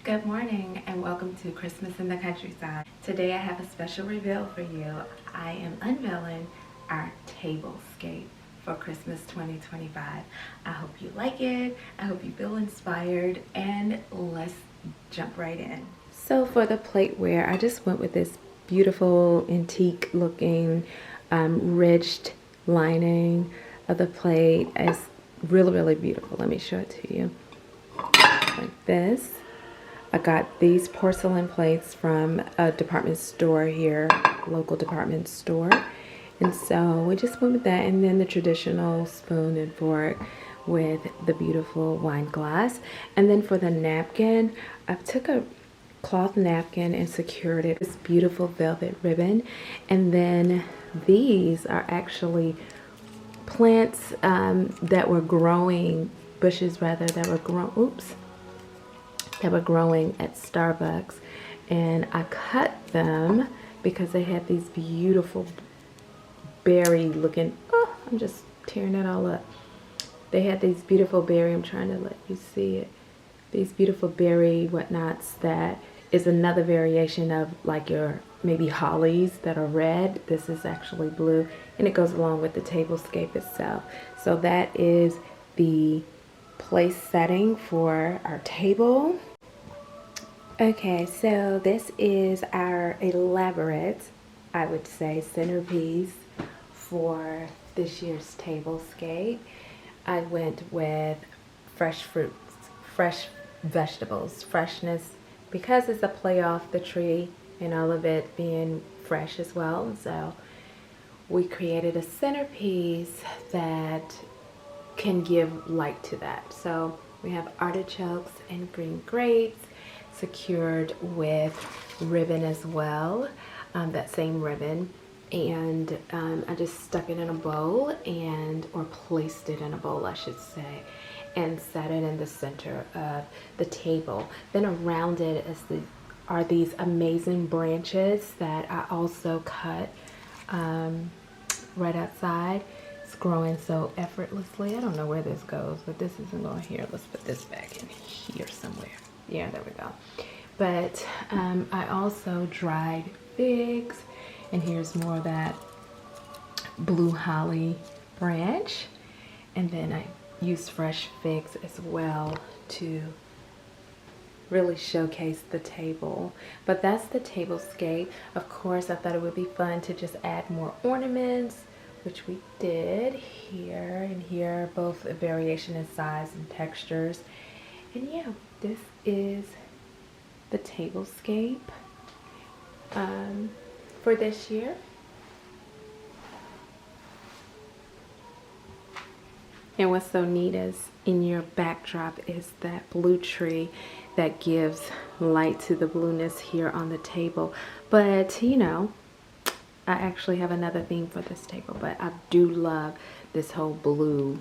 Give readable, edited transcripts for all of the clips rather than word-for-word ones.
Good morning and welcome to Christmas in the Countryside. Today I have a special reveal for you. I am unveiling our tablescape for Christmas 2025. I hope you like it. I hope you feel inspired, and let's jump right in. So for the plateware, I just went with this beautiful antique looking ridged lining of the plate. It's really beautiful. Let me show it to you. Like this. I got these porcelain plates from a department store here, local department store. And so we just went with that, and then the traditional spoon and fork with the beautiful wine glass. And then for the napkin, I took a cloth napkin and secured it with this beautiful velvet ribbon. And then these are actually plants that were growing, bushes rather, that were growing at Starbucks, and I cut them because they had these beautiful berry looking, I'm just tearing it all up. They had these beautiful berry, I'm trying to let you see it, these beautiful berry whatnots that is another variation of like your maybe hollies that are red. This is actually blue, and it goes along with the tablescape itself. So that is the place setting for our table. Okay, so this is our elaborate, I would say, centerpiece for this year's tablescape. I went with fresh fruits, fresh vegetables, freshness, because it's a play off the tree and all of it being fresh as well. So we created a centerpiece that can give light to that. So we have artichokes and green grapes secured with ribbon as well, that same ribbon, and I just stuck it in a bowl, or placed it in a bowl I should say, and set it in the center of the table. Then around it are these amazing branches that I also cut right outside. It's growing so effortlessly. I don't know where this goes, but this isn't going here. Let's put this back in here somewhere. Yeah, there we go. But I also dried figs, and here's more of that blue holly branch. And then I used fresh figs as well to really showcase the table. But that's the tablescape. Of course, I thought it would be fun to just add more ornaments, which we did here and here, both a variation in size and textures. And yeah, this is the tablescape for this year. And what's so neat is in your backdrop is that blue tree that gives light to the blueness here on the table. But you know, I actually have another theme for this table, but I do love this whole blue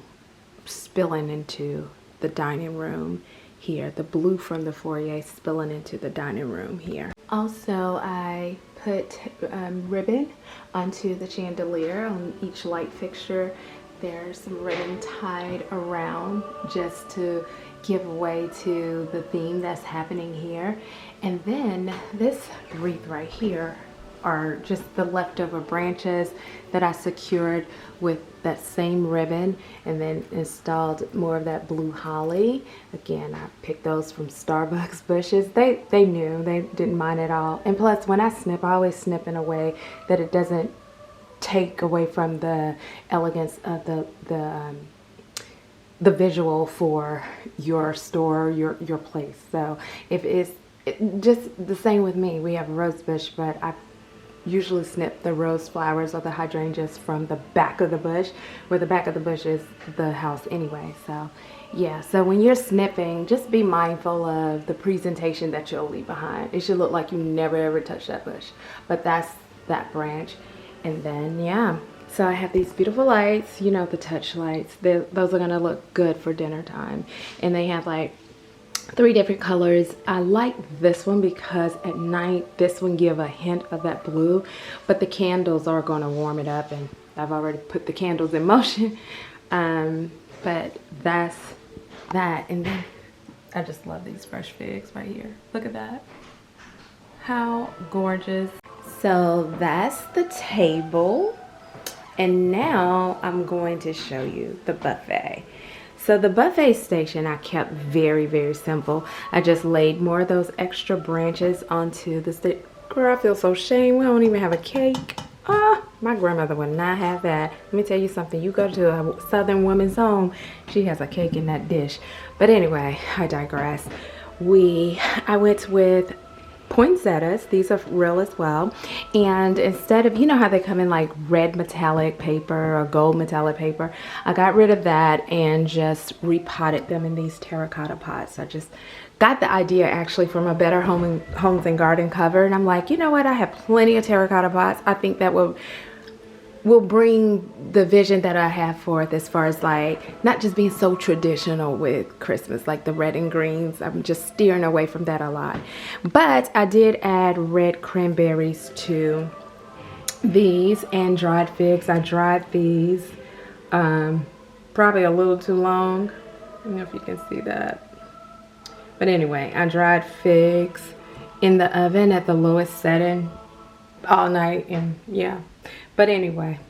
spilling into the dining room here, the blue from the foyer spilling into the dining room here. Also, I put ribbon onto the chandelier on each light fixture. There's some ribbon tied around just to give way to the theme that's happening here. And then this wreath right here are just the leftover branches that I secured with that same ribbon, and then installed more of that blue holly. Again, I picked those from Starbucks bushes. They knew, they didn't mind at all. And plus, when I snip, I always snip in a way that it doesn't take away from the elegance of the visual for your store, your place. So if it's just the same with me, we have a rose bush, but I usually snip the rose flowers or the hydrangeas from the back of the bush, where the back of the bush is the house anyway. So yeah, so when you're snipping, just be mindful of the presentation that you'll leave behind. It should look like you never ever touched that bush, but that's that branch. And then yeah, so I have these beautiful lights, you know, the touch lights. Those are gonna look good for dinner time, and they have like 3 different colors. I like this one because at night this one give a hint of that blue, but the candles are going to warm it up, and I've already put the candles in motion. But that's that. And then I just love these fresh figs right here. Look at that. How gorgeous. So that's the table. And now I'm going to show you the buffet. So the buffet station I kept very, very simple. I just laid more of those extra branches onto the stage. Girl, I feel so ashamed. We don't even have a cake. My grandmother would not have that. Let me tell you something. You go to a Southern woman's home, she has a cake in that dish. But anyway, I digress. I went with poinsettias. These are real as well. And instead of, you know how they come in like red metallic paper or gold metallic paper, I got rid of that and just repotted them in these terracotta pots. I just got the idea actually from a Better Homes and Garden cover, and I'm like, you know what, I have plenty of terracotta pots. I think that will bring the vision that I have forth as far as like not just being so traditional with Christmas, like the red and greens. I'm just steering away from that a lot. But I did add red cranberries to these and dried figs. I dried these probably a little too long. I don't know if you can see that. But anyway, I dried figs in the oven at the lowest setting all night, and yeah. But anyway,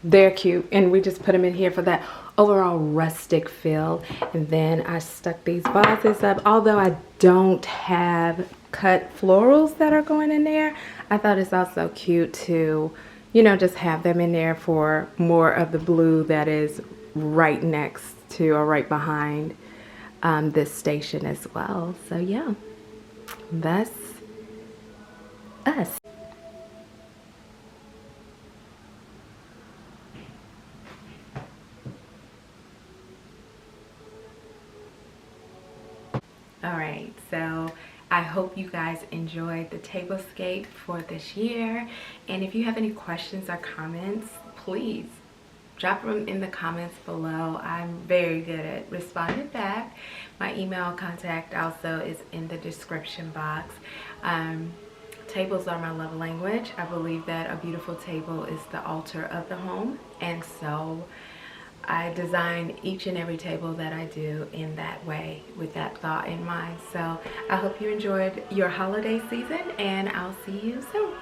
they're cute, and we just put them in here for that overall rustic feel. And then I stuck these vases up. Although I don't have cut florals that are going in there, I thought it's also cute to, you know, just have them in there for more of the blue that is right next to or right behind this station as well. So yeah, that's us. Alright, so I hope you guys enjoyed the tablescape for this year. And if you have any questions or comments, please drop them in the comments below. I'm very good at responding back. My email contact also is in the description box. Tables are my love language. I believe that a beautiful table is the altar of the home. And so I design each and every table that I do in that way, with that thought in mind. So I hope you enjoyed your holiday season, and I'll see you soon.